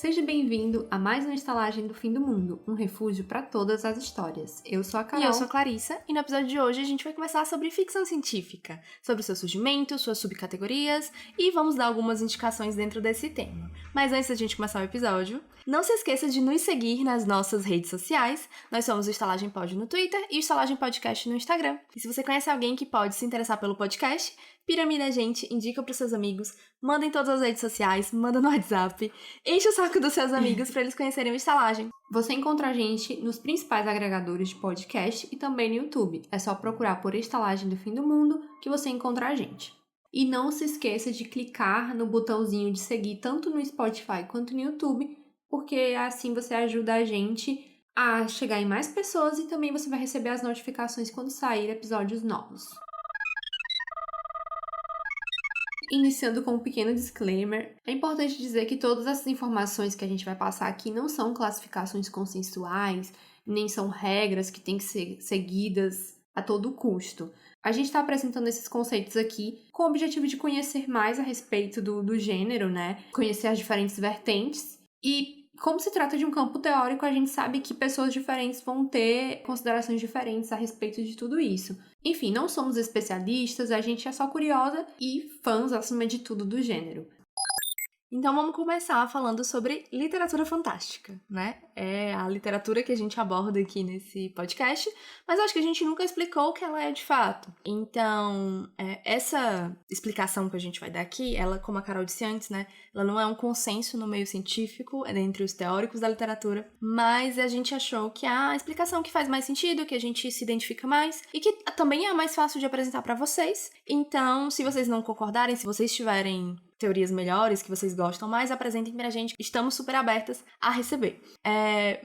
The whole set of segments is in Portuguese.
Seja bem-vindo a mais uma estalagem do Fim do Mundo, um refúgio para todas as histórias. Eu sou a Carol. E eu sou a Clarissa, e no episódio de hoje a gente vai conversar sobre ficção científica, sobre o seu surgimento, suas subcategorias, e vamos dar algumas indicações dentro desse tema. Mas antes da gente começar o episódio, não se esqueça de nos seguir nas nossas redes sociais. Nós somos o Estalagem Pod no Twitter e o Estalagem Podcast no Instagram. E se você conhece alguém que pode se interessar pelo podcast, piramida a gente, indica pros seus amigos, manda em todas as redes sociais, manda no WhatsApp, enche o saco dos seus amigos para eles conhecerem o Estalagem. Você encontra a gente nos principais agregadores de podcast e também no YouTube. É só procurar por Estalagem do Fim do Mundo que você encontra a gente. E não se esqueça de clicar no botãozinho de seguir tanto no Spotify quanto no YouTube, porque assim você ajuda a gente a chegar em mais pessoas e também você vai receber as notificações quando sair episódios novos. Iniciando com um pequeno disclaimer, é importante dizer que todas essas informações que a gente vai passar aqui não são classificações consensuais, nem são regras que têm que ser seguidas a todo custo. A gente está apresentando esses conceitos aqui com o objetivo de conhecer mais a respeito do gênero, né? Conhecer as diferentes vertentes e como se trata de um campo teórico, a gente sabe que pessoas diferentes vão ter considerações diferentes a respeito de tudo isso. Enfim, não somos especialistas, a gente é só curiosa e fãs, acima de tudo, do gênero. Então vamos começar falando sobre literatura fantástica, né? É a literatura que a gente aborda aqui nesse podcast, mas acho que a gente nunca explicou o que ela é de fato. Então, essa explicação que a gente vai dar aqui, ela, como a Carol disse antes, né? Ela não é um consenso no meio científico, entre os teóricos da literatura, mas a gente achou que a explicação que faz mais sentido, que a gente se identifica mais e que também é a mais fácil de apresentar para vocês. Então, se vocês não concordarem, se vocês tiverem teorias melhores, que vocês gostam mais, apresentem pra gente. Estamos super abertas a receber.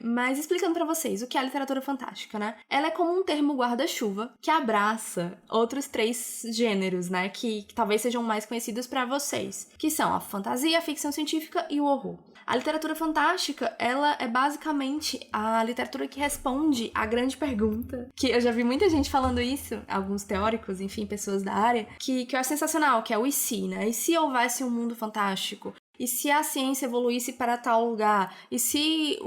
Mas explicando pra vocês o que é a literatura fantástica, né? Ela é como um termo guarda-chuva que abraça outros 3 gêneros, né? Que talvez sejam mais conhecidos pra vocês, que são a fantasia, a ficção científica e o horror. A literatura fantástica, ela é basicamente a literatura que responde à grande pergunta, que eu já vi muita gente falando isso, alguns teóricos, enfim, pessoas da área, que eu acho sensacional, que é o e se, né? E se houvesse um mundo fantástico? E se a ciência evoluísse para tal lugar? E se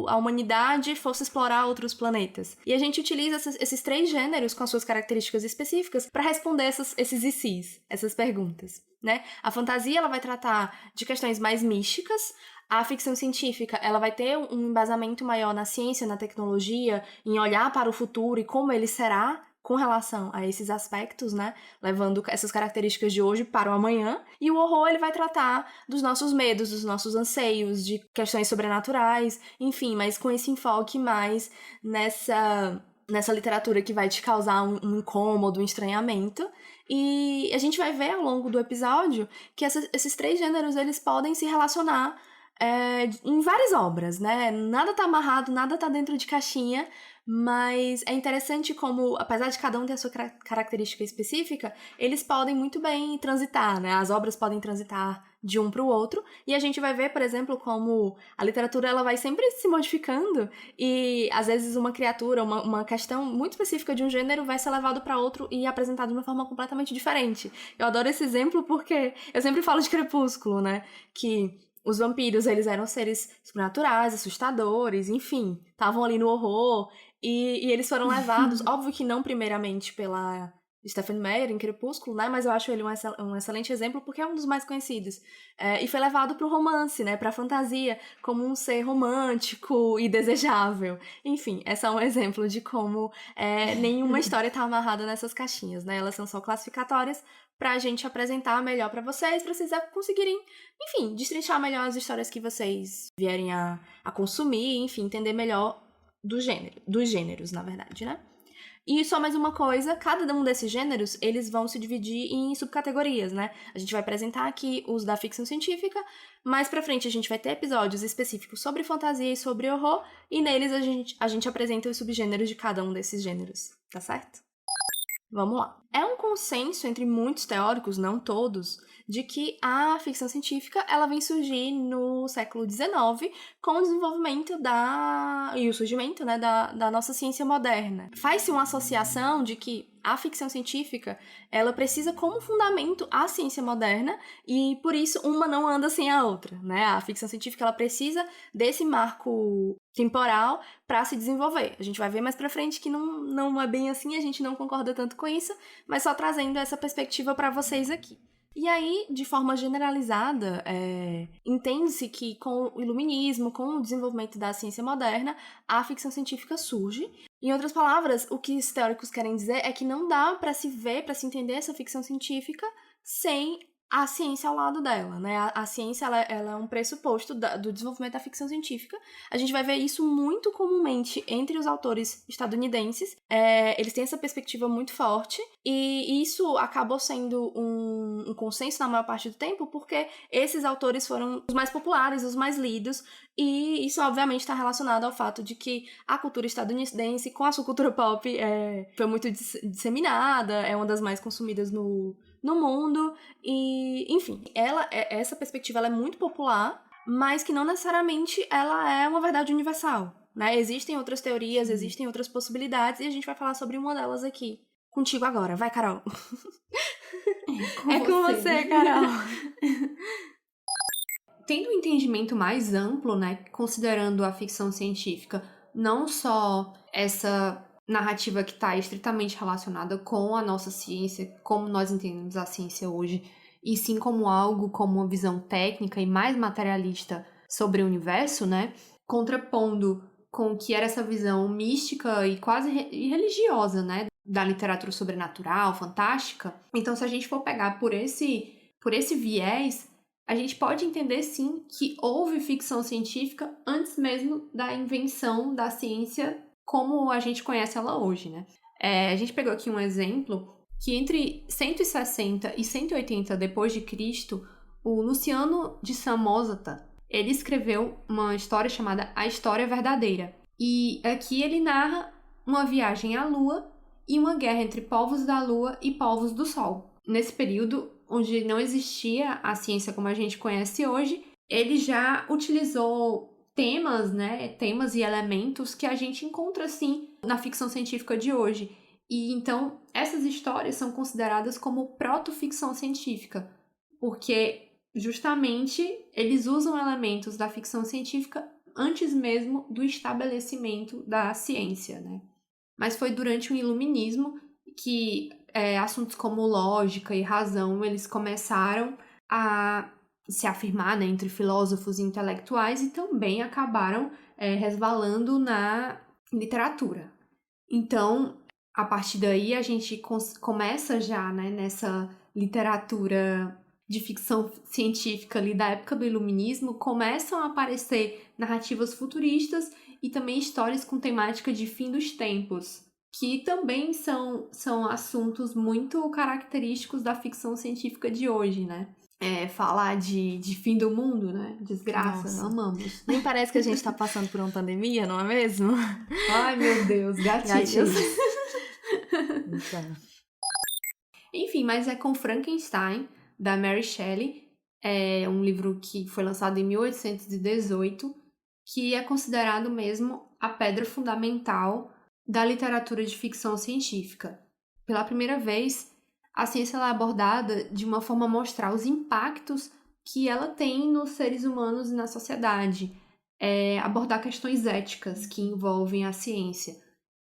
a humanidade fosse explorar outros planetas? E a gente utiliza esses 3 gêneros com as suas características específicas para responder esses e se's, essas perguntas, né? A fantasia, ela vai tratar de questões mais místicas. A ficção científica, ela vai ter um embasamento maior na ciência, na tecnologia, em olhar para o futuro e como ele será com relação a esses aspectos, né? Levando essas características de hoje para o amanhã. E o horror, ele vai tratar dos nossos medos, dos nossos anseios, de questões sobrenaturais, enfim, mas com esse enfoque mais nessa literatura que vai te causar um incômodo, um estranhamento. E a gente vai ver ao longo do episódio que esses 3 gêneros, eles podem se relacionar em várias obras, né? Nada tá amarrado, nada tá dentro de caixinha, mas é interessante como, apesar de cada um ter a sua característica específica, eles podem muito bem transitar, né? As obras podem transitar de um para o outro, e a gente vai ver, por exemplo, como a literatura, ela vai sempre se modificando, e às vezes uma criatura, uma questão muito específica de um gênero vai ser levado para outro e apresentado de uma forma completamente diferente. Eu adoro esse exemplo porque eu sempre falo de Crepúsculo, né? Que os vampiros, eles eram seres sobrenaturais, assustadores, enfim, estavam ali no horror, e eles foram levados, óbvio que não primeiramente pela Stephenie Meyer em Crepúsculo, né, mas eu acho ele um excelente exemplo porque é um dos mais conhecidos, e foi levado pro romance, né, pra fantasia, como um ser romântico e desejável. Enfim, esse é um exemplo de como nenhuma história tá amarrada nessas caixinhas, né, elas são só classificatórias pra gente apresentar melhor pra vocês conseguirem, enfim, destrinchar melhor as histórias que vocês vierem a consumir, enfim, entender melhor dos gêneros, na verdade, né? E só mais uma coisa, cada um desses gêneros, eles vão se dividir em subcategorias, né? A gente vai apresentar aqui os da ficção científica, mais pra frente a gente vai ter episódios específicos sobre fantasia e sobre horror, e neles a gente apresenta os subgêneros de cada um desses gêneros, tá certo? Vamos lá. É um consenso entre muitos teóricos, não todos, de que a ficção científica ela vem surgir no século XIX com o desenvolvimento e o surgimento, né, da nossa ciência moderna. Faz-se uma associação de que a ficção científica ela precisa como fundamento a ciência moderna e por isso uma não anda sem a outra, né? A ficção científica ela precisa desse marco temporal para se desenvolver. A gente vai ver mais pra frente que não é bem assim, a gente não concorda tanto com isso, mas só trazendo essa perspectiva para vocês aqui. E aí, de forma generalizada, entende-se que com o iluminismo, com o desenvolvimento da ciência moderna, a ficção científica surge. Em outras palavras, o que os teóricos querem dizer é que não dá para se ver, para se entender essa ficção científica sem a ciência ao lado dela, né? A ciência ela é um pressuposto do desenvolvimento da ficção científica. A gente vai ver isso muito comumente entre os autores estadunidenses. Eles têm essa perspectiva muito forte e isso acabou sendo um consenso na maior parte do tempo porque esses autores foram os mais populares, os mais lidos e isso obviamente está relacionado ao fato de que a cultura estadunidense com a sua cultura pop foi muito disseminada, é uma das mais consumidas no mundo, e enfim, essa perspectiva ela é muito popular, mas que não necessariamente ela é uma verdade universal, né? Existem outras teorias, existem outras possibilidades, e a gente vai falar sobre uma delas aqui. Contigo agora, vai, Carol. É com você, Carol. Tendo um entendimento mais amplo, né, considerando a ficção científica, não só essa narrativa que está estritamente relacionada com a nossa ciência, como nós entendemos a ciência hoje, e sim como algo, como uma visão técnica e mais materialista sobre o universo, né? Contrapondo com o que era essa visão mística e quase religiosa, né? Da literatura sobrenatural, fantástica. Então, se a gente for pegar por esse viés, a gente pode entender, sim, que houve ficção científica antes mesmo da invenção da ciência como a gente conhece ela hoje, né? A gente pegou aqui um exemplo que entre 160 e 180 depois de Cristo, o Luciano de Samosata, ele escreveu uma história chamada A História Verdadeira. E aqui ele narra uma viagem à Lua e uma guerra entre povos da Lua e povos do Sol. Nesse período, onde não existia a ciência como a gente conhece hoje, ele já utilizou temas e elementos que a gente encontra, sim, na ficção científica de hoje. E, então, essas histórias são consideradas como proto-ficção científica, porque, justamente, eles usam elementos da ficção científica antes mesmo do estabelecimento da ciência, né? Mas foi durante o Iluminismo que assuntos como lógica e razão, eles começaram a se afirmar, né, entre filósofos e intelectuais e também acabaram resvalando na literatura. Então, a partir daí, a gente começa já, né, nessa literatura de ficção científica ali da época do Iluminismo, começam a aparecer narrativas futuristas e também histórias com temática de fim dos tempos, que também são assuntos muito característicos da ficção científica de hoje, né? Falar de fim do mundo, né? Desgraça, Nossa. Amamos. Nem parece que a gente tá passando por uma pandemia, não é mesmo? Ai, meu Deus, gatilhos. Então. Enfim, mas é com Frankenstein, da Mary Shelley. É um livro que foi lançado em 1818, que é considerado mesmo a pedra fundamental da literatura de ficção científica. Pela primeira vez, a ciência ela é abordada de uma forma a mostrar os impactos que ela tem nos seres humanos e na sociedade. Abordar questões éticas que envolvem a ciência.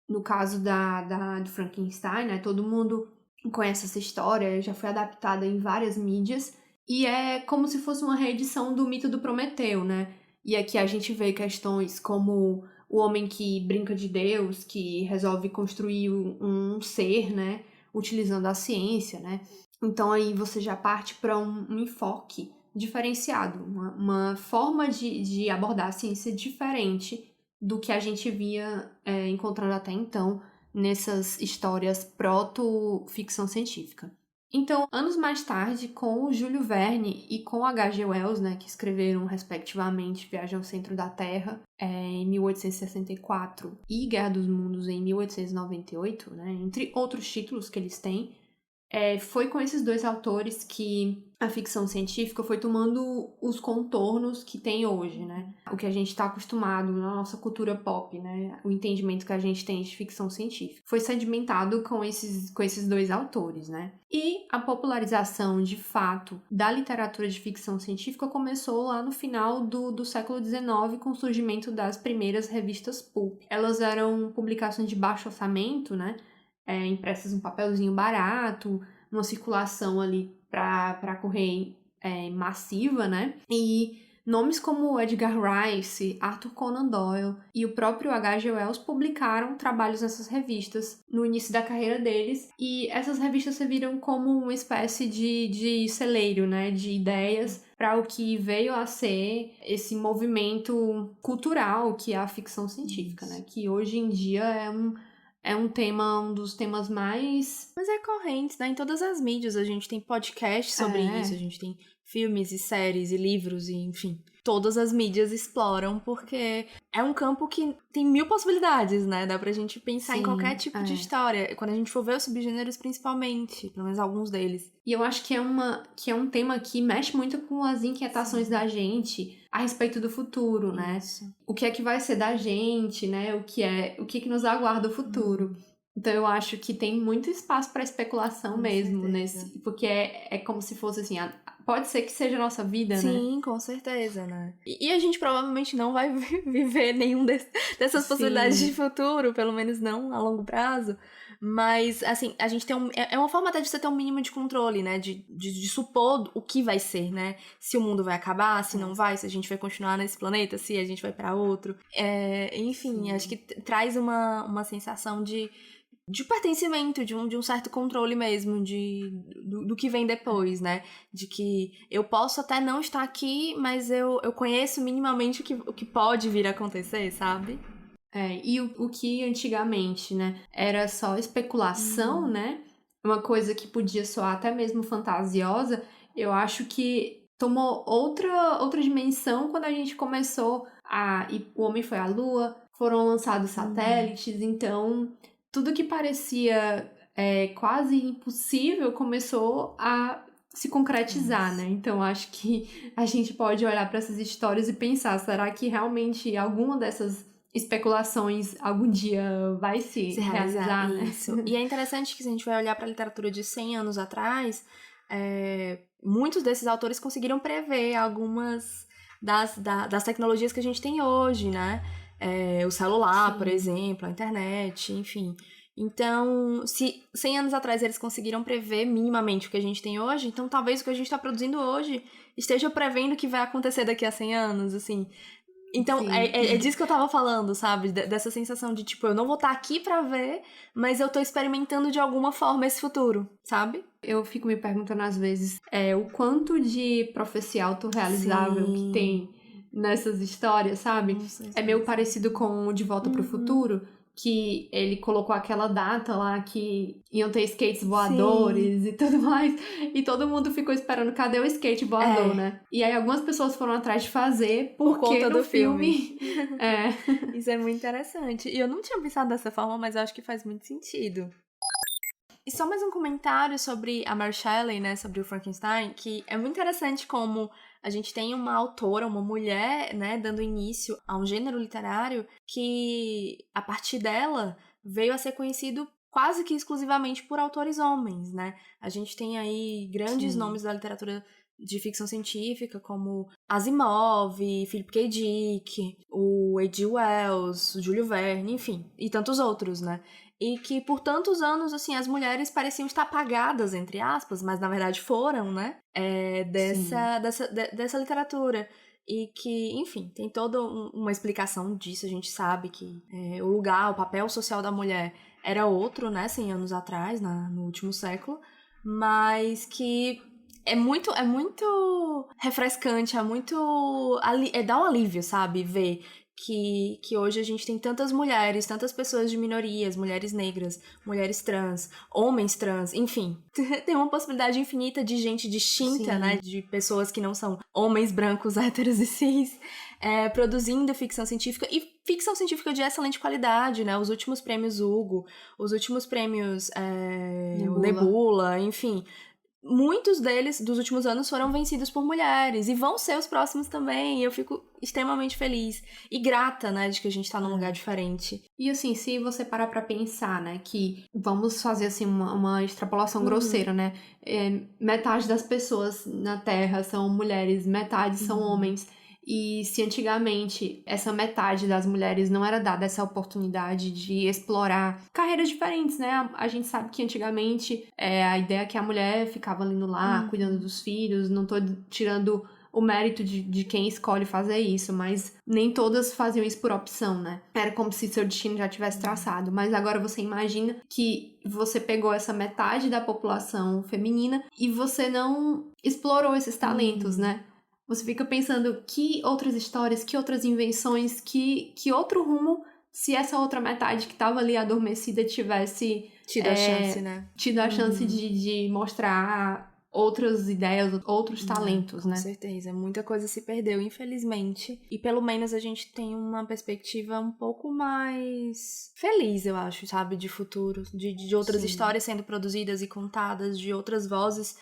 No caso do Frankenstein, né, todo mundo conhece essa história, já foi adaptada em várias mídias, e é como se fosse uma reedição do mito do Prometeu, né? E aqui a gente vê questões como o homem que brinca de Deus, que resolve construir um ser, né? Utilizando a ciência, né? Então aí você já parte para um enfoque diferenciado, uma forma de abordar a ciência diferente do que a gente via encontrando até então nessas histórias proto-ficção científica. Então, anos mais tarde, com o Júlio Verne e com H.G. Wells, né, que escreveram respectivamente Viagem ao Centro da Terra em 1864 e Guerra dos Mundos em 1898, né, entre outros títulos que eles têm, foi com esses dois autores que a ficção científica foi tomando os contornos que tem hoje, né? O que a gente está acostumado na nossa cultura pop, né? O entendimento que a gente tem de ficção científica. Foi sedimentado com esses dois autores, né? E a popularização, de fato, da literatura de ficção científica começou lá no final do século XIX, com o surgimento das primeiras revistas pulp. Elas eram publicações de baixo orçamento, né? Impressas um papelzinho barato, uma circulação ali para correr massiva, né? E nomes como Edgar Rice, Arthur Conan Doyle e o próprio H.G. Wells publicaram trabalhos nessas revistas no início da carreira deles, e essas revistas serviram como uma espécie de celeiro, né, de ideias para o que veio a ser esse movimento cultural que é a ficção científica, né, que hoje em dia é um dos temas mais... Mas é corrente, né? Em todas as mídias a gente tem podcasts sobre isso, a gente tem filmes e séries e livros, e enfim. Todas as mídias exploram, porque é um campo que tem 1000 possibilidades, né? Dá pra gente pensar em qualquer tipo de história. Quando a gente for ver os subgêneros, principalmente, pelo menos alguns deles. E eu acho que é um tema que mexe muito com as inquietações da gente a respeito do futuro, né? O que é que vai ser da gente, né? O que nos aguarda o futuro. Então eu acho que tem muito espaço para especulação com mesmo nesse, porque é como se fosse assim, pode ser que seja a nossa vida, né? Sim, com certeza, né? E a gente provavelmente não vai viver nenhum dessas possibilidades de futuro, pelo menos não a longo prazo. Mas, assim, a gente tem é uma forma até de você ter um mínimo de controle, né? De supor o que vai ser, né? Se o mundo vai acabar, se não vai, se a gente vai continuar nesse planeta, se a gente vai pra outro. Enfim, acho que traz uma sensação de pertencimento, de um certo controle mesmo, do que vem depois, né? De que eu posso até não estar aqui, mas eu conheço minimamente o que pode vir a acontecer, sabe? E o que antigamente, né, era só especulação, né? Uma coisa que podia soar até mesmo fantasiosa, eu acho que tomou outra dimensão quando a gente começou o homem foi à Lua, foram lançados satélites, então tudo que parecia quase impossível começou a se concretizar, né? Então acho que a gente pode olhar para essas histórias e pensar, será que realmente alguma dessas especulações algum dia vai se realizar, né? Isso. E é interessante que se a gente vai olhar para a literatura de 100 anos atrás, muitos desses autores conseguiram prever algumas das tecnologias que a gente tem hoje, né? O celular, por exemplo, a internet, enfim. Então, se 100 anos atrás eles conseguiram prever minimamente o que a gente tem hoje, então talvez o que a gente está produzindo hoje esteja prevendo o que vai acontecer daqui a 100 anos, assim. Então, é disso que eu tava falando, sabe? Dessa sensação de, tipo, eu não vou estar aqui pra ver, mas eu tô experimentando de alguma forma esse futuro, sabe? Eu fico me perguntando às vezes o quanto de profecia autorrealizável que tem nessas histórias, sabe? É meio parecido com o De Volta pro Futuro, que ele colocou aquela data lá que iam ter skates voadores e tudo mais, e todo mundo ficou esperando cadê o skate voador, né? E aí algumas pessoas foram atrás de fazer por conta do filme. Isso é muito interessante. E eu não tinha pensado dessa forma, mas eu acho que faz muito sentido. E só mais um comentário sobre a Mary Shelley, né, sobre o Frankenstein, que é muito interessante como a gente tem uma autora, uma mulher, né, dando início a um gênero literário que, a partir dela, veio a ser conhecido quase que exclusivamente por autores homens, né? A gente tem aí grandes nomes da literatura de ficção científica, como Asimov, Philip K. Dick, o H.G. Wells, o Júlio Verne, enfim, e tantos outros, né? E que por tantos anos, assim, as mulheres pareciam estar apagadas, entre aspas, mas na verdade foram, né? Dessa literatura. E que, enfim, tem toda uma explicação disso. A gente sabe que o lugar, o papel social da mulher era outro, né? 100 anos atrás, no último século. Mas que é muito refrescante, dá um alívio, sabe? Ver que hoje a gente tem tantas mulheres, tantas pessoas de minorias, mulheres negras, mulheres trans, homens trans, enfim. Tem uma possibilidade infinita de gente distinta, Sim. né? De pessoas que não são homens brancos, héteros e cis, produzindo ficção científica e ficção científica de excelente qualidade, né? Os últimos prêmios Hugo, os últimos prêmios Nebula, enfim. Muitos deles, dos últimos anos, foram vencidos por mulheres. E vão ser os próximos também. E eu fico extremamente feliz. E grata, né, de que a gente tá num lugar diferente. E assim, se você parar pra pensar, né, que vamos fazer assim uma extrapolação grosseira, né? Metade das pessoas na Terra são mulheres, metade são homens. E se antigamente essa metade das mulheres não era dada essa oportunidade de explorar carreiras diferentes, né? A gente sabe que antigamente a ideia é que a mulher ficava ali no lar, cuidando dos filhos, não tô tirando o mérito de quem escolhe fazer isso, mas nem todas faziam isso por opção, né? Era como se seu destino já tivesse traçado. Mas agora você imagina que você pegou essa metade da população feminina e você não explorou esses talentos, né? Você fica pensando que outras histórias, que outras invenções, que outro rumo, se essa outra metade que estava ali adormecida tivesse tido a chance, né? Tido a chance de mostrar outras ideias, outros talentos, né? Com certeza. Muita coisa se perdeu, infelizmente. E pelo menos a gente tem uma perspectiva um pouco mais feliz, eu acho, sabe? De futuro. De outras histórias sendo produzidas e contadas, de outras vozes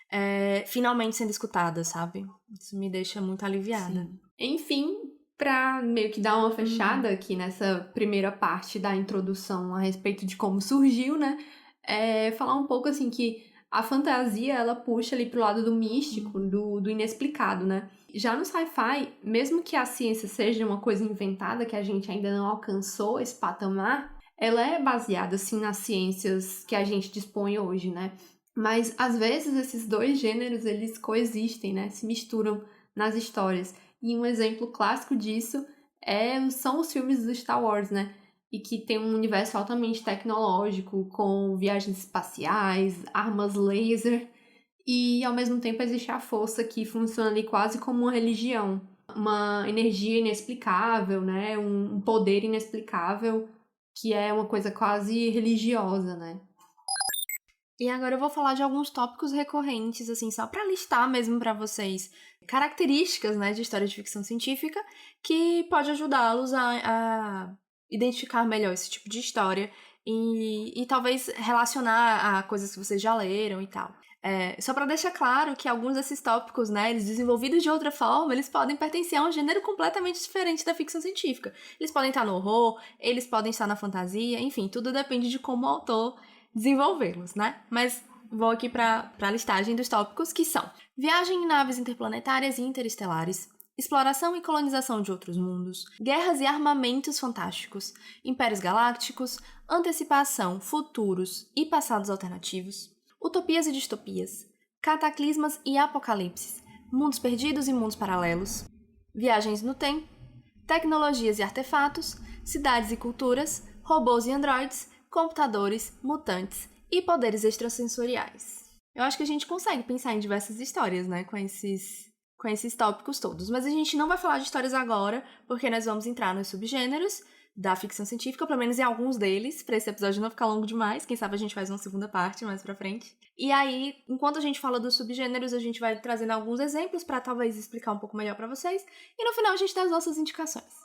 finalmente sendo escutadas, sabe? Isso me deixa muito aliviada. Sim. Enfim, pra meio que dar uma fechada aqui nessa primeira parte da introdução a respeito de como surgiu, né? Falar um pouco assim que a fantasia, ela puxa ali pro lado do místico, do inexplicado, né? Já no sci-fi, mesmo que a ciência seja uma coisa inventada, que a gente ainda não alcançou esse patamar, ela é baseada, assim, nas ciências que a gente dispõe hoje, né? Mas, às vezes, esses dois gêneros, eles coexistem, né? Se misturam nas histórias. E um exemplo clássico disso são os filmes do Star Wars, né? E que tem um universo altamente tecnológico, com viagens espaciais, armas laser, e ao mesmo tempo existe a força que funciona ali quase como uma religião, uma energia inexplicável, né? Um poder inexplicável, que é uma coisa quase religiosa, né? E agora eu vou falar de alguns tópicos recorrentes, assim, só pra listar mesmo pra vocês características, né, de história de ficção científica que pode ajudá-los a identificar melhor esse tipo de história e talvez relacionar a coisas que vocês já leram e tal. Só pra deixar claro que alguns desses tópicos, né, eles desenvolvidos de outra forma, eles podem pertencer a um gênero completamente diferente da ficção científica. Eles podem estar no horror, eles podem estar na fantasia, enfim, tudo depende de como o autor desenvolvê-los, né? Mas vou aqui para a listagem dos tópicos que são: viagem em naves interplanetárias e interestelares, exploração e colonização de outros mundos, guerras e armamentos fantásticos, impérios galácticos, antecipação, futuros e passados alternativos, utopias e distopias, cataclismas e apocalipses, mundos perdidos e mundos paralelos, viagens no tempo, tecnologias e artefatos, cidades e culturas, robôs e androides, computadores, mutantes e poderes extrasensoriais. Eu acho que a gente consegue pensar em diversas histórias, né, com esses tópicos todos. Mas a gente não vai falar de histórias agora, porque nós vamos entrar nos subgêneros da ficção científica, pelo menos em alguns deles, para esse episódio não ficar longo demais. Quem sabe a gente faz uma segunda parte mais pra frente. E aí, enquanto a gente fala dos subgêneros, a gente vai trazendo alguns exemplos para talvez explicar um pouco melhor para vocês. E no final a gente dá as nossas indicações.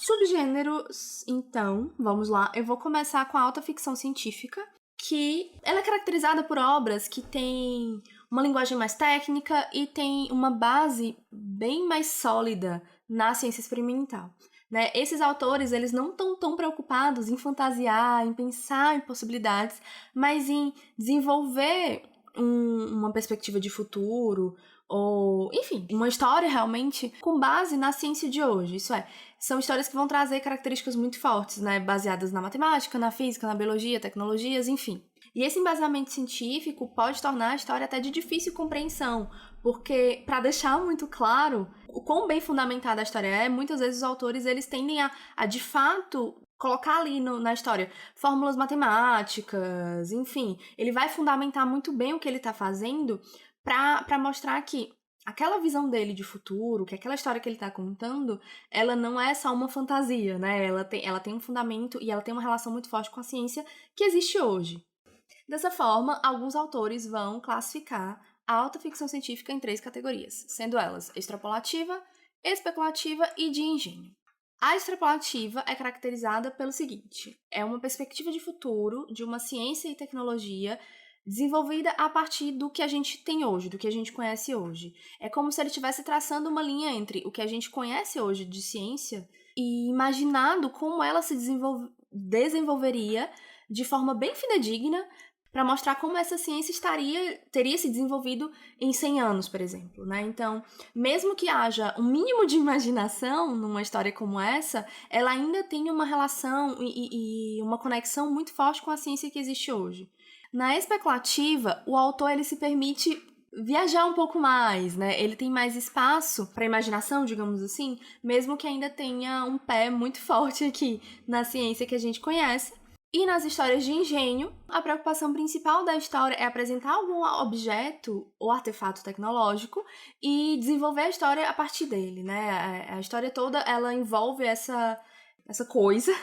Subgêneros, então, vamos lá. Eu vou começar com a alta ficção científica, que ela é caracterizada por obras que têm uma linguagem mais técnica e tem uma base bem mais sólida na ciência experimental, né? Esses autores, eles não estão tão preocupados em fantasiar, em pensar em possibilidades, mas em desenvolver uma perspectiva de futuro, ou, enfim, uma história realmente com base na ciência de hoje. Isso são histórias que vão trazer características muito fortes, né? Baseadas na matemática, na física, na biologia, tecnologias, enfim. E esse embasamento científico pode tornar a história até de difícil compreensão, porque, para deixar muito claro o quão bem fundamentada a história muitas vezes os autores eles tendem a de fato colocar ali na história fórmulas matemáticas, enfim. Ele vai fundamentar muito bem o que ele está fazendo para mostrar que aquela visão dele de futuro, que aquela história que ele tá contando, ela não é só uma fantasia, né? Ela tem um fundamento e ela tem uma relação muito forte com a ciência que existe hoje. Dessa forma, alguns autores vão classificar a alta ficção científica em 3 categorias, sendo elas extrapolativa, especulativa e de engenho. A extrapolativa é caracterizada pelo seguinte: é uma perspectiva de futuro de uma ciência e tecnologia desenvolvida a partir do que a gente tem hoje, do que a gente conhece hoje. É como se ele estivesse traçando uma linha entre o que a gente conhece hoje de ciência e imaginando como ela se desenvolveria de forma bem fidedigna para mostrar como essa ciência teria se desenvolvido em 100 anos, por exemplo, né? Então, mesmo que haja um mínimo de imaginação numa história como essa, ela ainda tem uma relação e uma conexão muito forte com a ciência que existe hoje. Na especulativa, o autor ele se permite viajar um pouco mais, né? Ele tem mais espaço para imaginação, digamos assim, mesmo que ainda tenha um pé muito forte aqui na ciência que a gente conhece. E nas histórias de engenho, a preocupação principal da história é apresentar algum objeto ou artefato tecnológico e desenvolver a história a partir dele, né? A história toda, ela envolve essa coisa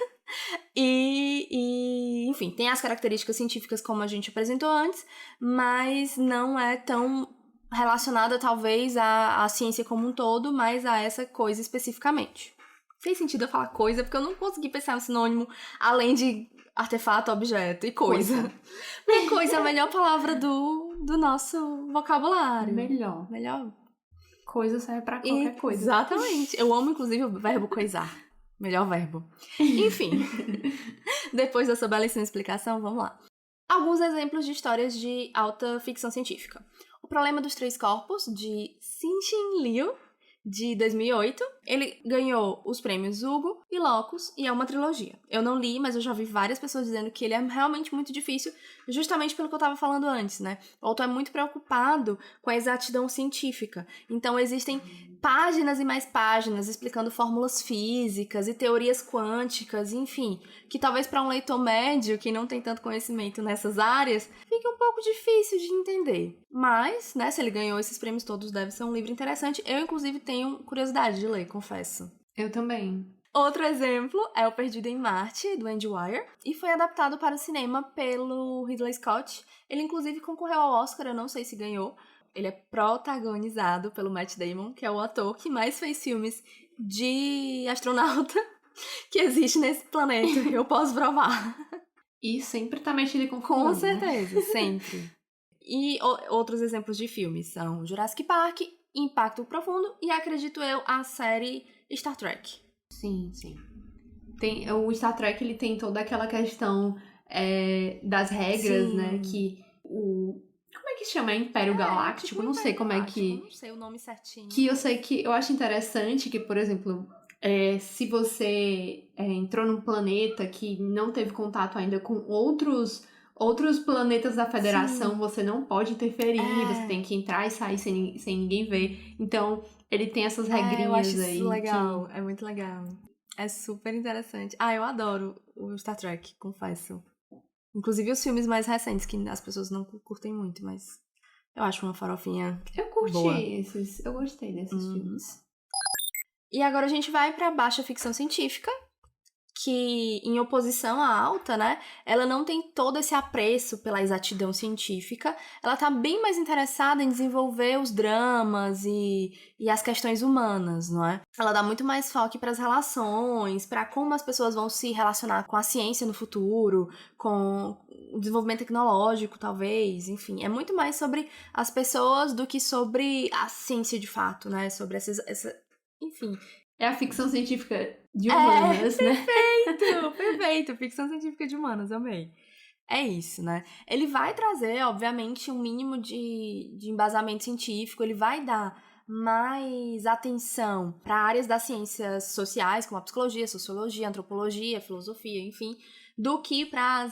enfim, tem as características científicas como a gente apresentou antes, mas não é tão relacionada, talvez, à ciência como um todo, mas a essa coisa especificamente. Fez sentido eu falar coisa, porque eu não consegui pensar no sinônimo além de artefato, objeto e coisa. Porque coisa é a melhor palavra do nosso vocabulário. Melhor. Coisa serve pra qualquer coisa. Exatamente. Eu amo, inclusive, o verbo coisar. Melhor verbo. Enfim. Depois dessa belíssima explicação, vamos lá. Alguns exemplos de histórias de alta ficção científica. O Problema dos Três Corpos, de Cixin Liu, de 2008. Ele ganhou os prêmios Hugo e Locus, e é uma trilogia. Eu não li, mas eu já vi várias pessoas dizendo que ele é realmente muito difícil, justamente pelo que eu estava falando antes, né? O autor é muito preocupado com a exatidão científica. Então, existem páginas e mais páginas explicando fórmulas físicas e teorias quânticas, enfim, que talvez para um leitor médio, que não tem tanto conhecimento nessas áreas, fique um pouco difícil de entender. Mas, né, se ele ganhou esses prêmios todos, deve ser um livro interessante. Eu, inclusive, tenho curiosidade de ler, confesso. Eu também. Outro exemplo é O Perdido em Marte, do Andy Weir, e foi adaptado para o cinema pelo Ridley Scott. Ele, inclusive, concorreu ao Oscar, eu não sei se ganhou. Ele é protagonizado pelo Matt Damon, que é o ator que mais fez filmes de astronauta que existe nesse planeta. Eu posso provar. E sempre tá metido com Com fulano, certeza, né? sempre. E outros exemplos de filmes são Jurassic Park, Impacto Profundo e, acredito eu, a série Star Trek. Sim. O Star Trek, ele tem toda aquela questão das regras, Sim. né? Como é que chama? Império Galáctico? Tipo, não sei como é que... Não sei o nome certinho. Que eu sei que... Eu acho interessante que, por exemplo... se você entrou num planeta que não teve contato ainda com outros planetas da Federação, Sim. você não pode interferir, você tem que entrar e sair sem ninguém ver. Então, ele tem essas regrinhas eu acho aí. Isso legal, é muito legal. É super interessante. Eu adoro o Star Trek, confesso. Inclusive os filmes mais recentes, que as pessoas não curtem muito, mas eu acho uma farofinha Eu curti boa. esses, eu gostei desses filmes. E agora a gente vai pra baixa ficção científica, que, em oposição à alta, né, ela não tem todo esse apreço pela exatidão científica, ela tá bem mais interessada em desenvolver os dramas e as questões humanas, não é? Ela dá muito mais foco para as relações, para como as pessoas vão se relacionar com a ciência no futuro, com o desenvolvimento tecnológico, talvez, enfim. É muito mais sobre as pessoas do que sobre a ciência de fato, né? Sobre enfim. É a ficção científica de humanas, né? Perfeito. Ficção científica de humanas, amei. É isso, né? Ele vai trazer, obviamente, um mínimo de embasamento científico, ele vai dar mais atenção para áreas das ciências sociais, como a psicologia, sociologia, antropologia, filosofia, enfim, do que para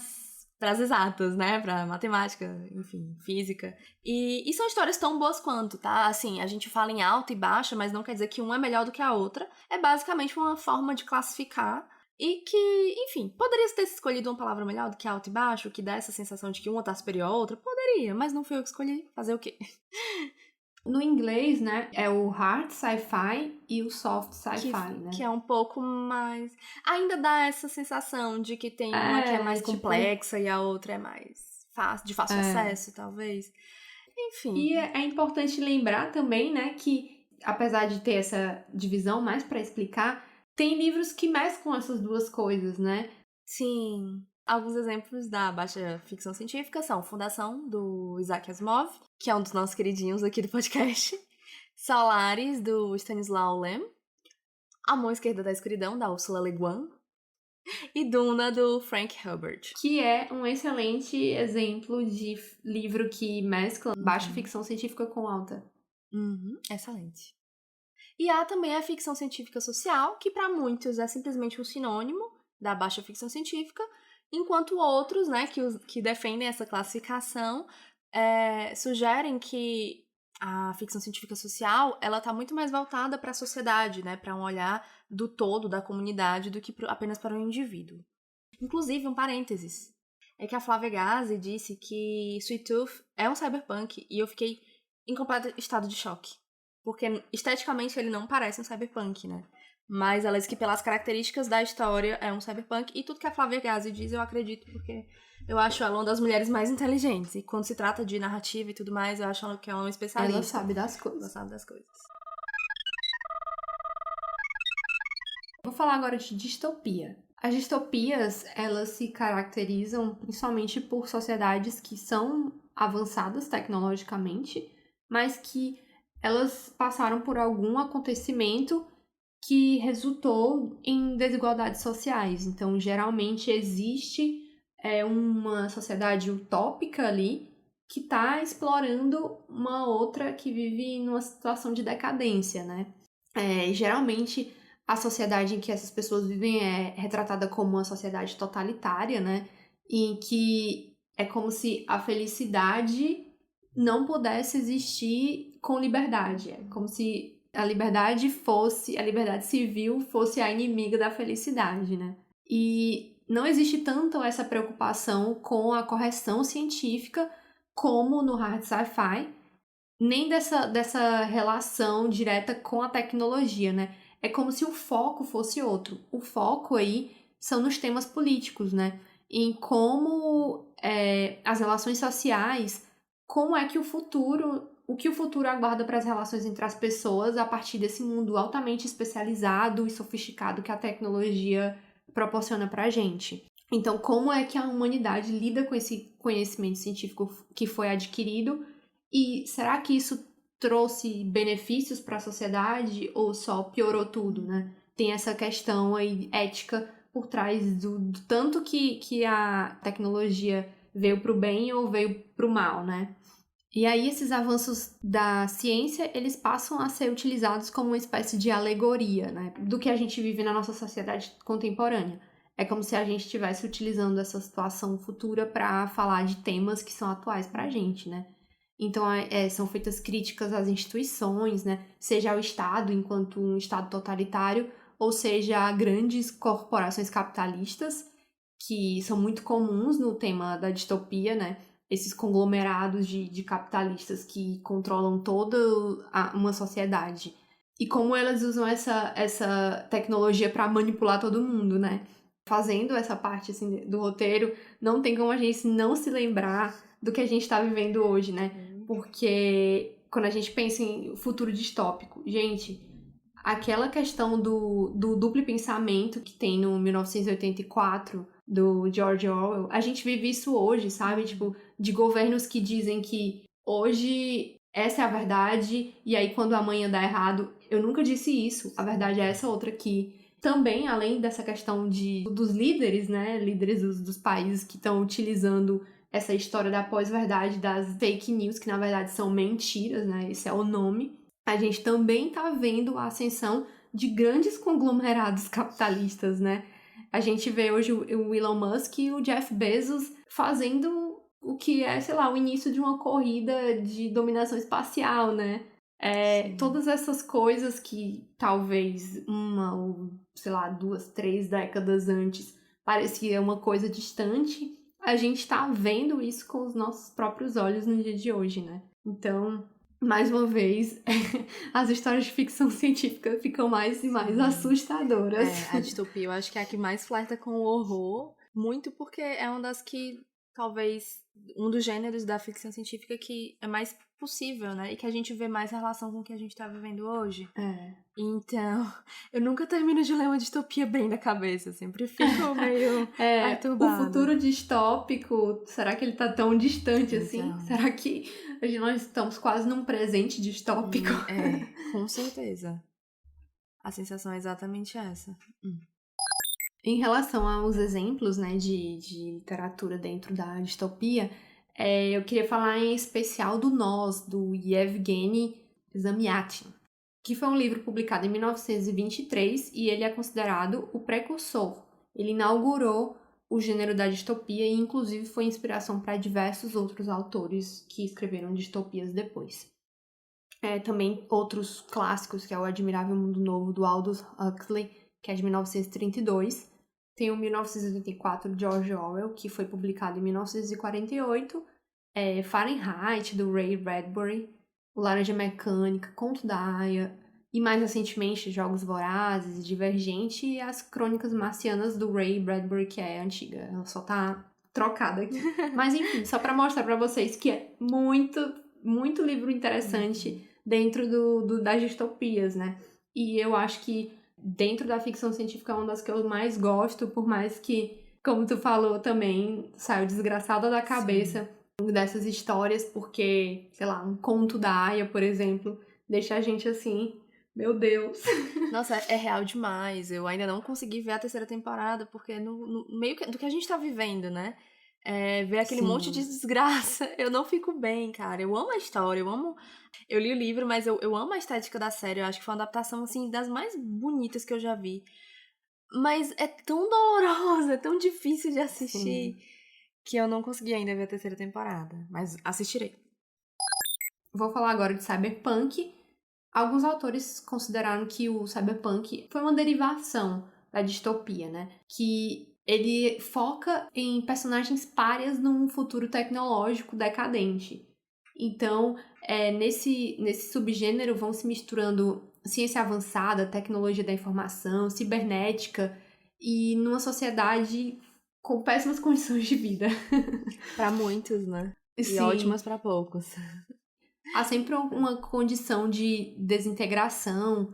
as exatas, né? Para matemática, enfim, física. E são histórias tão boas quanto, tá? Assim, a gente fala em alta e baixa, mas não quer dizer que uma é melhor do que a outra. É basicamente uma forma de classificar e que, enfim, poderia ter escolhido uma palavra melhor do que alto e baixo, que dá essa sensação de que uma tá superior à outra? Poderia, mas não foi eu que escolhi. Fazer o quê? No inglês, né, é o hard sci-fi e o soft sci-fi, né? Que é um pouco mais... Ainda dá essa sensação de que tem uma que é mais complexa e a outra é mais de fácil acesso, talvez. Enfim. E é importante lembrar também, né, que apesar de ter essa divisão mais para explicar, tem livros que mesclam essas duas coisas, né? Sim. Alguns exemplos da baixa ficção científica são Fundação, do Isaac Asimov, que é um dos nossos queridinhos aqui do podcast, Solaris, do Stanislaw Lem, A Mão Esquerda da Escuridão, da Ursula Le Guin, e Duna, do Frank Herbert. Que é um excelente exemplo de livro que mescla baixa ficção científica com alta. Excelente. E há também a ficção científica social, que para muitos é simplesmente um sinônimo da baixa ficção científica, enquanto outros, né, que defendem essa classificação, sugerem que a ficção científica social, ela tá muito mais voltada para a sociedade, né, para um olhar do todo, da comunidade, do que apenas para o indivíduo. Inclusive, um parênteses, é que a Flávia Gazi disse que Sweet Tooth é um cyberpunk, e eu fiquei em completo estado de choque. Porque esteticamente ele não parece um cyberpunk, né? Mas ela diz que pelas características da história é um cyberpunk, e tudo que a Flávia Gazi diz eu acredito, porque eu acho ela uma das mulheres mais inteligentes. E quando se trata de narrativa e tudo mais, eu acho que ela é uma especialista. Ela sabe das coisas. Ela sabe das coisas. Vou falar agora de distopia. As distopias, elas se caracterizam principalmente por sociedades que são avançadas tecnologicamente, mas que elas passaram por algum acontecimento que resultou em desigualdades sociais. Então, geralmente existe uma sociedade utópica ali que está explorando uma outra que vive numa situação de decadência, né? Geralmente, a sociedade em que essas pessoas vivem é retratada como uma sociedade totalitária, né? Em que é como se a felicidade não pudesse existir com liberdade. É como se a liberdade civil fosse a inimiga da felicidade, né? E não existe tanto essa preocupação com a correção científica como no hard sci-fi, nem dessa relação direta com a tecnologia, né? É como se o foco fosse outro. O foco aí são nos temas políticos, né? Em como as relações sociais, como é que o que o futuro aguarda para as relações entre as pessoas a partir desse mundo altamente especializado e sofisticado que a tecnologia proporciona para a gente. Então, como é que a humanidade lida com esse conhecimento científico que foi adquirido, e será que isso trouxe benefícios para a sociedade ou só piorou tudo, né? Tem essa questão aí ética por trás do tanto que a tecnologia veio para o bem ou veio para o mal, né? E aí esses avanços da ciência, eles passam a ser utilizados como uma espécie de alegoria, né? Do que a gente vive na nossa sociedade contemporânea. É como se a gente estivesse utilizando essa situação futura para falar de temas que são atuais para a gente, né? Então, são feitas críticas às instituições, né? Seja ao Estado, enquanto um Estado totalitário, ou seja a grandes corporações capitalistas, que são muito comuns no tema da distopia, né? Esses conglomerados de capitalistas que controlam toda uma sociedade. E como elas usam essa tecnologia para manipular todo mundo, né? Fazendo essa parte assim, do roteiro, não tem como a gente não se lembrar do que a gente está vivendo hoje, né? Porque quando a gente pensa em futuro distópico, gente, aquela questão do duplo pensamento que tem no 1984, do George Orwell, a gente vive isso hoje, sabe? Tipo, de governos que dizem que hoje essa é a verdade, e aí quando amanhã dá errado, eu nunca disse isso, a verdade é essa outra aqui. Também, além dessa questão dos líderes, né? Líderes dos países que estão utilizando essa história da pós-verdade, das fake news, que na verdade são mentiras, né? Esse é o nome. A gente também tá vendo a ascensão de grandes conglomerados capitalistas, né? A gente vê hoje o Elon Musk e o Jeff Bezos fazendo o que é, sei lá, o início de uma corrida de dominação espacial, né? Todas essas coisas que talvez uma ou, sei lá, 2, 3 décadas antes parecia uma coisa distante, a gente tá vendo isso com os nossos próprios olhos no dia de hoje, né? Então, mais uma vez, as histórias de ficção científica ficam mais e mais assustadoras. A distopia eu acho que é a que mais flerta com o horror, muito porque é uma das que, talvez, um dos gêneros da ficção científica que é mais possível, né? E que a gente vê mais relação com o que a gente tá vivendo hoje. Então, eu nunca termino de ler uma distopia bem da cabeça, sempre fico meio perturbada. O futuro distópico, será que ele tá tão distante assim? Então. Será que nós estamos quase num presente distópico? Com certeza. A sensação é exatamente essa. Em relação aos exemplos, né, de literatura dentro da distopia, eu queria falar em especial do Nós, do Yevgeny Zamyatin, que foi um livro publicado em 1923 e ele é considerado o precursor. Ele inaugurou o gênero da distopia e, inclusive, foi inspiração para diversos outros autores que escreveram distopias depois. Também outros clássicos, que é o Admirável Mundo Novo, do Aldous Huxley, que é de 1932. Tem o 1984, de George Orwell, que foi publicado em 1948. Fahrenheit, do Ray Bradbury. O Laranja Mecânica, Conto da Aia. E mais recentemente, Jogos Vorazes, Divergente e as Crônicas Marcianas do Ray Bradbury, que é antiga. Ela só tá trocada aqui. Mas enfim, só pra mostrar pra vocês que é muito livro interessante dentro das distopias, né? E eu acho que dentro da ficção científica é uma das que eu mais gosto, por mais que, como tu falou também, saiu desgraçada da cabeça dessas histórias, porque, sei lá, um Conto da Aia, por exemplo, deixa a gente assim, meu Deus. Nossa, é real demais. Eu ainda não consegui ver a terceira temporada, porque no meio do que a gente tá vivendo, né? Ver aquele monte de desgraça, eu não fico bem, cara. Eu amo a história, eu li o livro, mas eu amo a estética da série. Eu acho que foi uma adaptação, assim, das mais bonitas que eu já vi. Mas é tão dolorosa, é tão difícil de assistir, que eu não consegui ainda ver a terceira temporada. Mas assistirei. Vou falar agora de Cyberpunk. Alguns autores consideraram que o Cyberpunk foi uma derivação da distopia, né? Que ele foca em personagens párias num futuro tecnológico decadente. Então, nesse subgênero vão se misturando ciência avançada, tecnologia da informação, cibernética e numa sociedade com péssimas condições de vida. Para muitos, né? Sim. E ótimas para poucos. Há sempre uma condição de desintegração,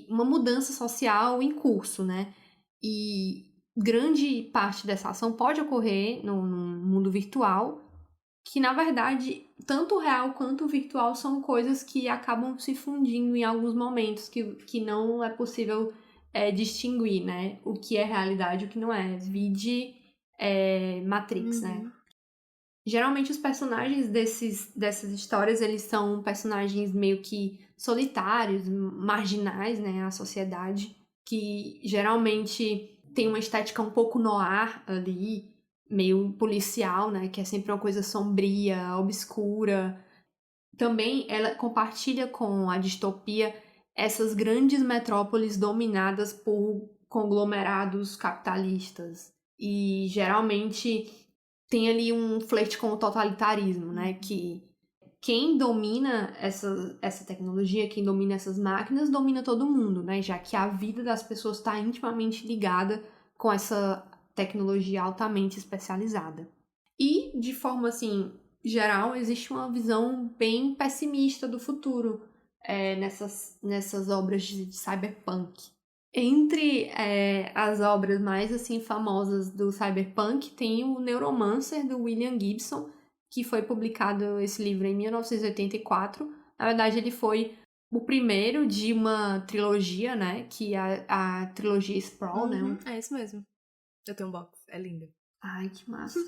uma mudança social em curso, né? E grande parte dessa ação pode ocorrer no mundo virtual, que na verdade, tanto o real quanto o virtual são coisas que acabam se fundindo em alguns momentos, que não é possível distinguir, né? O que é realidade e o que não é. Vide Matrix, né? Geralmente os personagens dessas histórias, eles são personagens meio que solitários, marginais, né, à sociedade, que geralmente tem uma estética um pouco noir ali, meio policial, né, que é sempre uma coisa sombria, obscura. Também ela compartilha com a distopia essas grandes metrópoles dominadas por conglomerados capitalistas. E geralmente tem ali um flerte com o totalitarismo, né? Que quem domina essa tecnologia, quem domina essas máquinas, domina todo mundo, né? Já que a vida das pessoas está intimamente ligada com essa tecnologia altamente especializada. E, de forma, assim, geral, existe uma visão bem pessimista do futuro nessas obras de cyberpunk. Entre as obras mais assim famosas do cyberpunk, tem o Neuromancer, do William Gibson, que foi publicado esse livro em 1984. Na verdade, ele foi o primeiro de uma trilogia, né? Que é a trilogia Sprawl, né? É isso mesmo. Eu tenho um box, é lindo. Ai, que massa.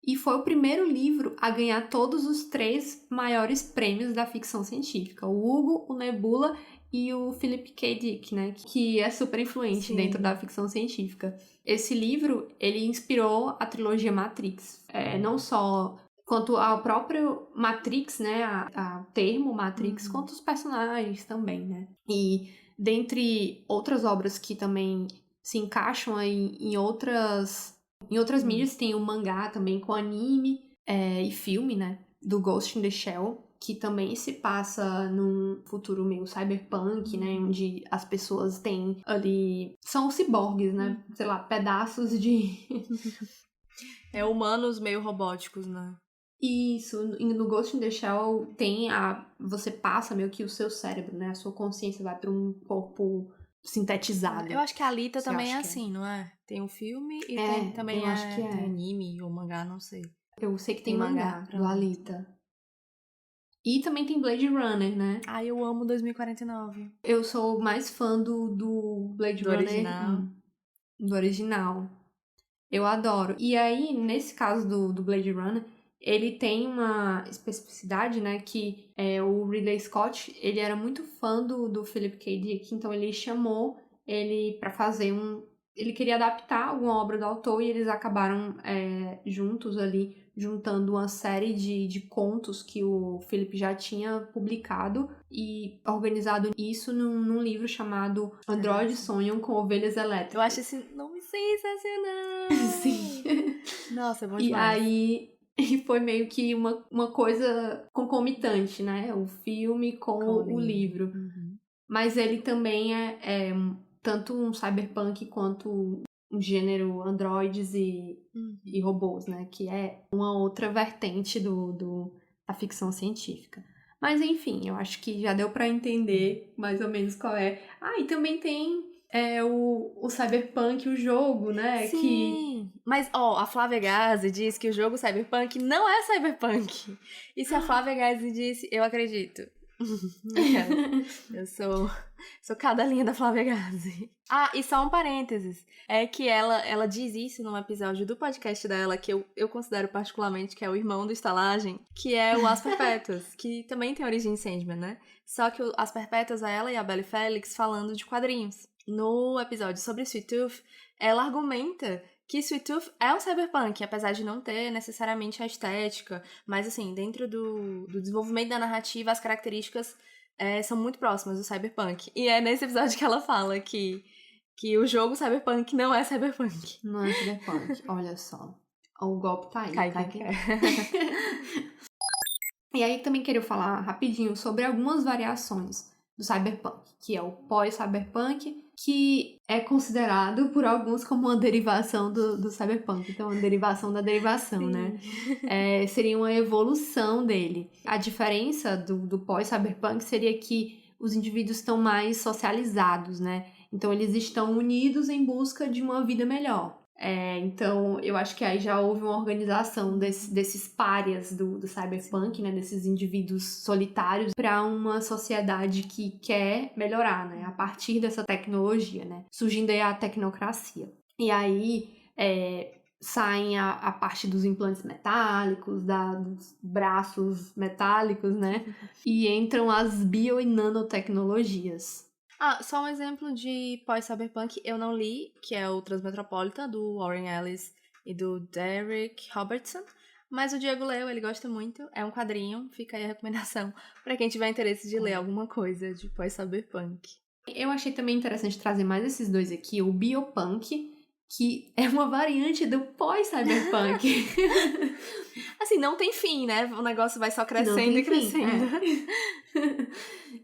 E foi o primeiro livro a ganhar todos os 3 maiores prêmios da ficção científica. O Hugo, o Nebula e o Philip K. Dick, né? Que é super influente dentro da ficção científica. Esse livro, ele inspirou a trilogia Matrix. Não só quanto ao próprio Matrix, né? A termo Matrix, quanto os personagens também, né? E dentre outras obras que também se encaixam aí em outras mídias, tem o mangá também com anime e filme, né? Do Ghost in the Shell, que também se passa num futuro meio cyberpunk, né? Onde as pessoas têm ali... São ciborgues, né? Sei lá, pedaços de... Humanos meio robóticos, né? Isso, no Ghost in the Shell tem você passa meio que o seu cérebro, né? A sua consciência vai para um corpo sintetizado. Eu acho que a Alita Você também é acha que assim, não é? Tem um filme e também eu acho que tem anime ou mangá, não sei. Eu sei que tem mangá mangá pra do lá. Alita. E também tem Blade Runner, né? Ah, eu amo 2049. Eu sou mais fã do Blade Runner Original. do original. Eu adoro. E aí, nesse caso do Blade Runner, ele tem uma especificidade, né, que o Ridley Scott, ele era muito fã do Philip K. Dick, então ele chamou ele pra fazer ele queria adaptar alguma obra do autor e eles acabaram juntos ali, juntando uma série de contos que o Philip já tinha publicado e organizado isso num livro chamado Androides Sonham com Ovelhas Elétricas. Eu acho esse nome sensacional! Sim. Nossa, é bom E demais. aí foi meio que uma coisa concomitante, né? O filme com o livro. Uhum. Mas ele também é tanto um cyberpunk quanto um gênero androides e robôs, né? Que é uma outra vertente da ficção científica. Mas enfim, eu acho que já deu pra entender mais ou menos qual é. Ah, e também tem o Cyberpunk, o jogo, né? Sim, mas a Flávia Gazi diz que o jogo Cyberpunk não é Cyberpunk. E se a Flávia Gazi disse, eu acredito. Eu sou cada linha da Flávia Gazi. Ah, e só um parênteses. É que ela diz isso num episódio do podcast dela, que eu considero particularmente que é o irmão do Estalagem, que é o As Perpétuas, que também tem origem em Sandman, né? Só que As Perpétuas é ela e a Belle Félix falando de quadrinhos. No episódio sobre Sweet Tooth, ela argumenta que Sweet Tooth é um cyberpunk, apesar de não ter necessariamente a estética, mas assim, dentro do desenvolvimento da narrativa, as características são muito próximas do cyberpunk. E é nesse episódio que ela fala que o jogo cyberpunk não é cyberpunk. Não é cyberpunk, olha só. O golpe tá aí. Cai quem quer. E aí também queria falar rapidinho sobre algumas variações do cyberpunk, que é o pós-cyberpunk, que é considerado por alguns como uma derivação do cyberpunk. Então, uma derivação da derivação, Sim. né? Seria uma evolução dele. A diferença do pós-cyberpunk seria que os indivíduos estão mais socializados, né? Então, eles estão unidos em busca de uma vida melhor. Então, eu acho que aí já houve uma organização desses párias do cyberpunk, né? Desses indivíduos solitários para uma sociedade que quer melhorar, né? A partir dessa tecnologia, né? Surgindo aí a tecnocracia. E aí saem a parte dos implantes metálicos, dos braços metálicos, né? E entram as bio e nanotecnologias. Ah, só um exemplo de pós-cyberpunk eu não li, que é o Transmetropolitan, do Warren Ellis e do Derek Robertson. Mas o Diego leu, ele gosta muito. É um quadrinho, fica aí a recomendação pra quem tiver interesse de ler alguma coisa de pós-cyberpunk. Eu achei também interessante trazer mais esses dois aqui, o biopunk, que é uma variante do pós-cyberpunk. Assim, não tem fim, né? O negócio vai só crescendo e crescendo.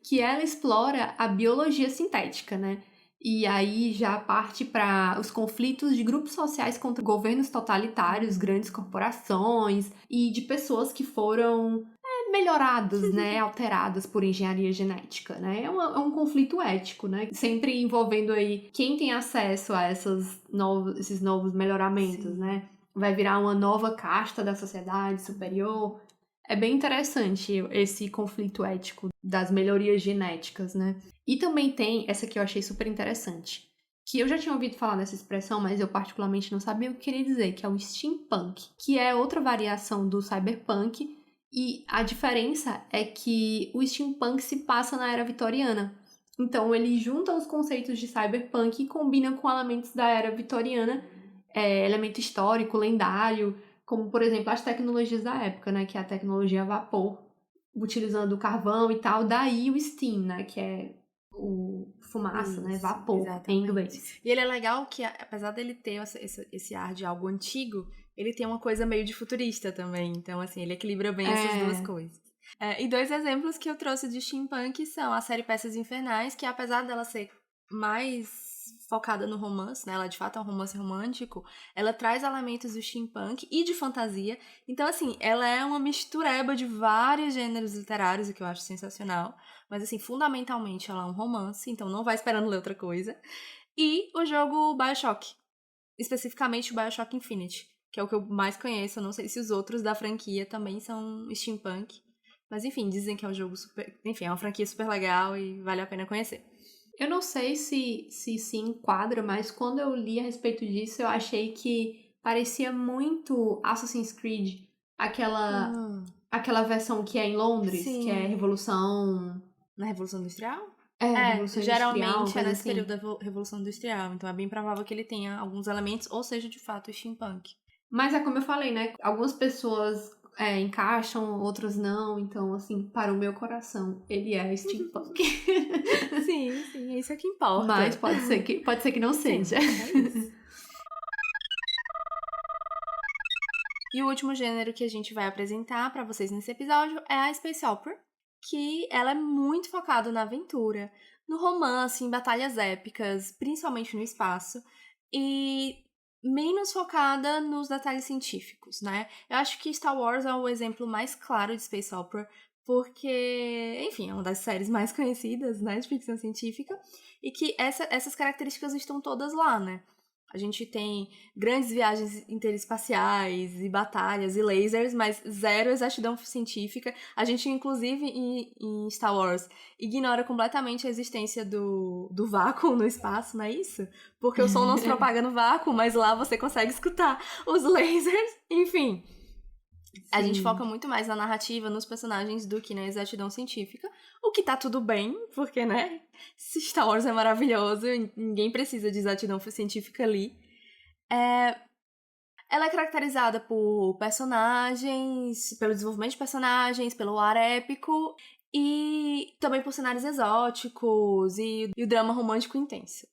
Que ela explora a biologia sintética, né? E aí já parte para os conflitos de grupos sociais contra governos totalitários, grandes corporações e de pessoas que foram melhoradas, né, alteradas por engenharia genética, né? É um conflito ético, né? Sempre envolvendo aí quem tem acesso a esses novos melhoramentos, né? Vai virar uma nova casta da sociedade superior. É bem interessante esse conflito ético das melhorias genéticas, né? E também tem, essa que eu achei super interessante, que eu já tinha ouvido falar dessa expressão, mas eu particularmente não sabia o que queria dizer, que é o steampunk, que é outra variação do cyberpunk, e a diferença é que o steampunk se passa na era vitoriana. Então ele junta os conceitos de cyberpunk e combina com elementos da era vitoriana, elemento histórico, lendário, como, por exemplo, as tecnologias da época, né? Que é a tecnologia a vapor, utilizando o carvão e tal. Daí o steam, né? Que é o fumaça, né? Vapor, exatamente. Em inglês. E ele é legal que, apesar dele ter esse ar de algo antigo, ele tem uma coisa meio de futurista também. Então, assim, ele equilibra bem essas duas coisas. E 2 exemplos que eu trouxe de steampunk são a série Peças Infernais, que apesar dela ser mais focada no romance, né? Ela de fato é um romance romântico, ela traz elementos do steampunk e de fantasia. Então, assim, ela é uma mistureba de vários gêneros literários, o que eu acho sensacional. Mas, assim, fundamentalmente ela é um romance, então não vai esperando ler outra coisa. E o jogo BioShock, especificamente o BioShock Infinite, que é o que eu mais conheço. Eu não sei se os outros da franquia também são steampunk. Mas, enfim, dizem que é um jogo super... Enfim, é uma franquia super legal e vale a pena conhecer. Eu não sei se enquadra, mas quando eu li a respeito disso, eu achei que parecia muito Assassin's Creed, aquela versão que é em Londres, Sim. que é Revolução... Na Revolução Industrial? Revolução Industrial, geralmente é nesse assim. período da Revolução Industrial, então é bem provável que ele tenha alguns elementos, ou seja, de fato, steampunk. Mas é como eu falei, né? Algumas pessoas encaixam, outras não. Então, assim, para o meu coração, ele é steampunk. Sim, é isso que importa. Mas pode ser que não seja. É isso. E o último gênero que a gente vai apresentar para vocês nesse episódio é a Space Opera, que ela é muito focada na aventura, no romance, em batalhas épicas, principalmente no espaço, e menos focada nos detalhes científicos, né? Eu acho que Star Wars é o exemplo mais claro de Space Opera, porque, enfim, é uma das séries mais conhecidas, né, de ficção científica, e que essas características estão todas lá, né? A gente tem grandes viagens interespaciais e batalhas e lasers, mas zero exatidão científica. A gente, inclusive, em Star Wars, ignora completamente a existência do vácuo no espaço, não é isso? Porque o som não se propaga no vácuo, mas lá você consegue escutar os lasers, enfim. A gente foca muito mais na narrativa, nos personagens, do que na exatidão científica. O que tá tudo bem, porque, né? Star Wars é maravilhoso, ninguém precisa de exatidão científica ali. Ela é caracterizada por personagens, pelo desenvolvimento de personagens, pelo ar épico e também por cenários exóticos e o drama romântico intenso.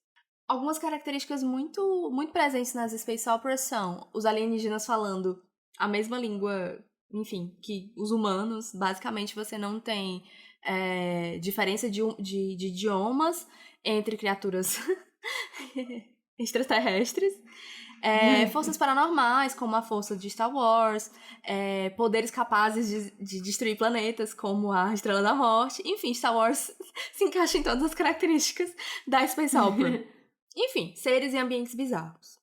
Algumas características muito, muito presentes nas Space Operas são os alienígenas falando a mesma língua, enfim, que os humanos. Basicamente, você não tem diferença de idiomas entre criaturas extraterrestres. Forças paranormais, como a força de Star Wars, poderes capazes de destruir planetas, como a Estrela da Morte. Enfim, Star Wars se encaixa em todas as características da Space Opera. Enfim, seres e ambientes bizarros.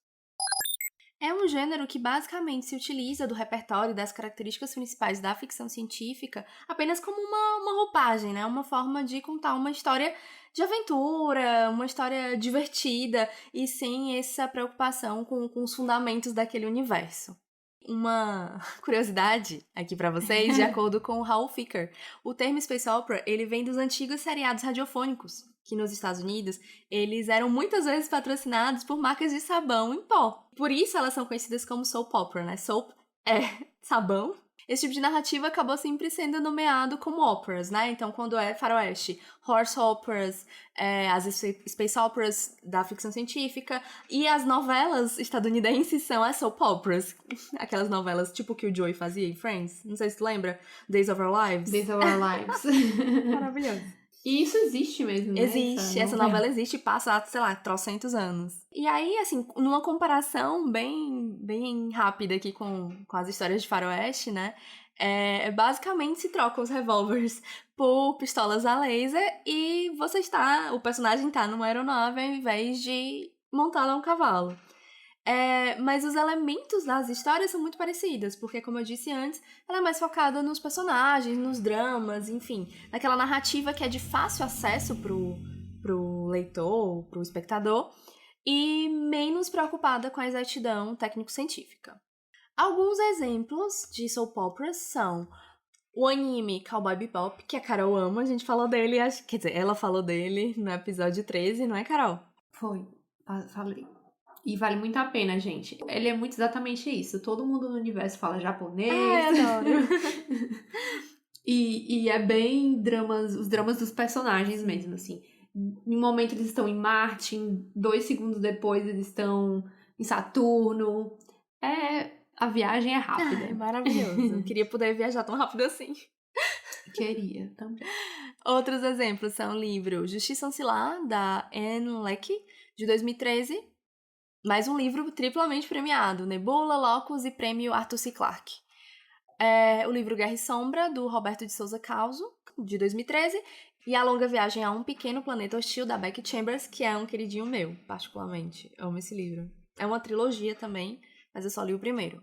É um gênero que basicamente se utiliza do repertório das características principais da ficção científica apenas como uma roupagem, né? Uma forma de contar uma história de aventura, uma história divertida e sem essa preocupação com os fundamentos daquele universo. Uma curiosidade aqui pra vocês, de acordo com o Raul Ficker, o termo Space Opera, ele vem dos antigos seriados radiofônicos, que nos Estados Unidos, eles eram muitas vezes patrocinados por marcas de sabão em pó. Por isso elas são conhecidas como soap opera, né? Soap é sabão. Esse tipo de narrativa acabou sempre sendo nomeado como operas, né? Então, quando é faroeste, horse operas, as space operas da ficção científica, e as novelas estadunidenses são as soap operas. Aquelas novelas tipo que o Joey fazia em Friends. Não sei se tu lembra. Days of Our Lives. Days of Our Lives. Maravilhoso. E isso existe mesmo, né? Existe, essa novela existe e passa, sei lá, trocentos anos. E aí, assim, numa comparação bem rápida aqui com as histórias de faroeste, né? Basicamente se trocam os revólveres por pistolas a laser e o personagem tá numa aeronave ao invés de montado a um cavalo. Mas os elementos das histórias são muito parecidos, porque, como eu disse antes, ela é mais focada nos personagens, nos dramas, enfim, naquela narrativa que é de fácil acesso pro leitor, pro espectador, e menos preocupada com a exatidão técnico-científica. Alguns exemplos de soap operas são o anime Cowboy Bebop, que a Carol ama, a gente falou dele, quer dizer, ela falou dele no episódio 13, não é, Carol? Foi, falei. E vale muito a pena, gente. Ele é muito exatamente isso. Todo mundo no universo fala japonês. Adoro. E é bem os dramas dos personagens mesmo, assim. Em um momento eles estão em Marte, em 2 segundos depois eles estão em Saturno. A viagem é rápida. É maravilhoso. Eu queria poder viajar tão rápido assim. Queria também. Outros exemplos são o livro Justiça Ancilar, da Anne Leckie, de 2013. Mais um livro triplamente premiado, Nebula, Locus e Prêmio Arthur C. Clarke. O livro Guerra e Sombra, do Roberto de Souza Causo, de 2013. E A Longa Viagem a um Pequeno Planeta Hostil, da Becky Chambers, que é um queridinho meu, particularmente. Eu amo esse livro. É uma trilogia também, mas eu só li o primeiro.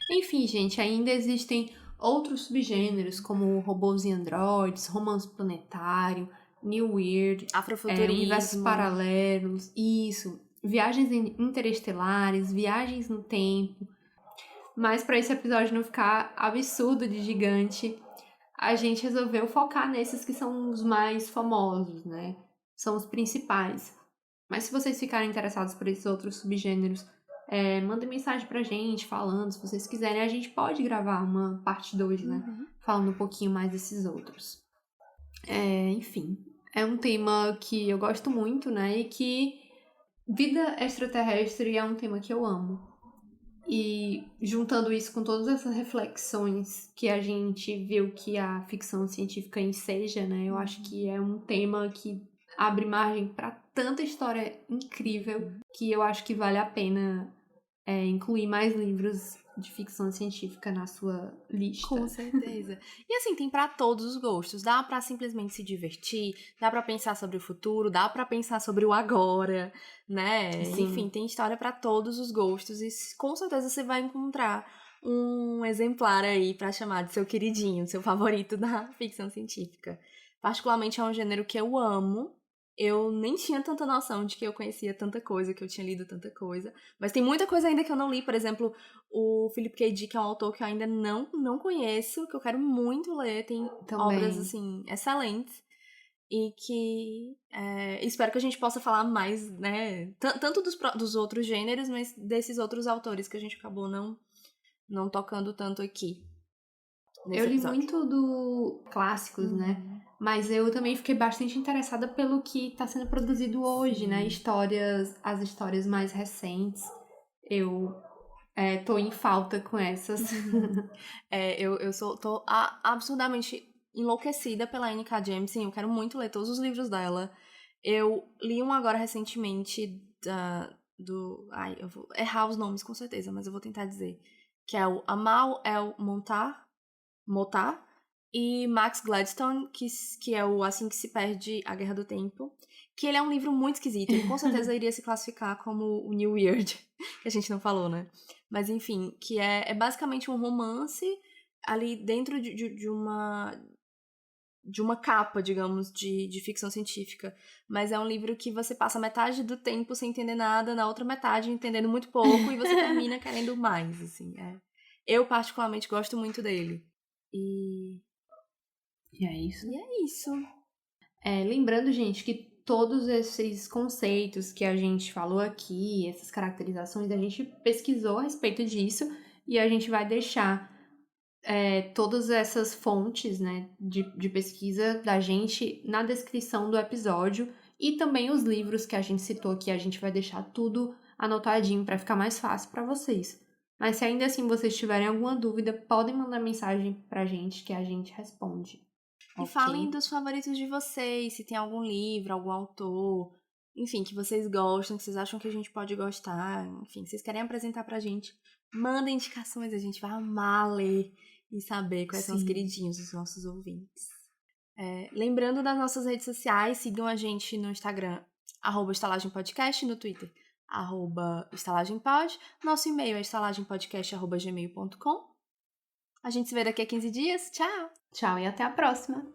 Enfim, gente, ainda existem outros subgêneros, como robôs e androides, romance planetário, New Weird, universos Afrofuturismo. paralelos, isso, viagens interestelares, viagens no tempo. Mas para esse episódio não ficar absurdo de gigante, a gente resolveu focar nesses que são os mais famosos, né? São os principais. Mas se vocês ficarem interessados por esses outros subgêneros, mandem mensagem pra gente falando, se vocês quiserem. A gente pode gravar uma parte 2, né? Falando um pouquinho mais desses outros. Enfim, é um tema que eu gosto muito, né? E que vida extraterrestre é um tema que eu amo. E juntando isso com todas essas reflexões que a gente viu que a ficção científica enseja, né? Eu acho que é um tema que abre margem para tanta história incrível que eu acho que vale a pena incluir mais livros de ficção científica na sua lista. Com certeza. E assim, tem pra todos os gostos. Dá pra simplesmente se divertir, dá pra pensar sobre o futuro, dá pra pensar sobre o agora, né? Sim. Enfim, tem história pra todos os gostos e com certeza você vai encontrar um exemplar aí pra chamar de seu queridinho, seu favorito da ficção científica. Particularmente é um gênero que eu amo. Eu nem tinha tanta noção de que eu conhecia tanta coisa, que eu tinha lido tanta coisa. Mas tem muita coisa ainda que eu não li. Por exemplo, o Philip K. Dick é um autor que eu ainda não conheço, que eu quero muito ler. Tem obras, assim, excelentes. E que espero que a gente possa falar mais, né? Tanto dos outros gêneros, mas desses outros autores que a gente acabou não tocando tanto aqui. Eu li muito do clássicos, né? Mas eu também fiquei bastante interessada pelo que está sendo produzido hoje, né? As histórias mais recentes. Eu tô em falta com essas. Eu tô absurdamente enlouquecida pela N.K. Jemisin. Eu quero muito ler todos os livros dela. Eu li um agora recentemente eu vou errar os nomes com certeza, mas eu vou tentar dizer. Que é o Amal El Motar e Max Gladstone, que é o Assim que se perde a Guerra do Tempo, que ele é um livro muito esquisito, ele com certeza iria se classificar como o New Weird, que a gente não falou, né? Mas enfim, que é basicamente um romance ali dentro de uma capa, digamos, de ficção científica. Mas é um livro que você passa metade do tempo sem entender nada, na outra metade entendendo muito pouco, e você termina querendo mais, assim. Eu particularmente gosto muito dele. E é isso. E é isso. Lembrando, gente, que todos esses conceitos que a gente falou aqui, essas caracterizações, a gente pesquisou a respeito disso e a gente vai deixar todas essas fontes, né, de pesquisa da gente na descrição do episódio e também os livros que a gente citou aqui, a gente vai deixar tudo anotadinho para ficar mais fácil para vocês. Mas se ainda assim vocês tiverem alguma dúvida, podem mandar mensagem pra gente que a gente responde. E falem dos favoritos de vocês, se tem algum livro, algum autor, enfim, que vocês gostam, que vocês acham que a gente pode gostar, enfim, vocês querem apresentar pra gente, mandem indicações, a gente vai amar ler e saber quais são os queridinhos dos nossos ouvintes. Lembrando das nossas redes sociais, sigam a gente no Instagram, @estalagempodcast, no Twitter, @estalagempod, nosso e-mail é estalagempodcast@gmail.com. A gente se vê daqui a 15 dias. Tchau! Tchau e até a próxima!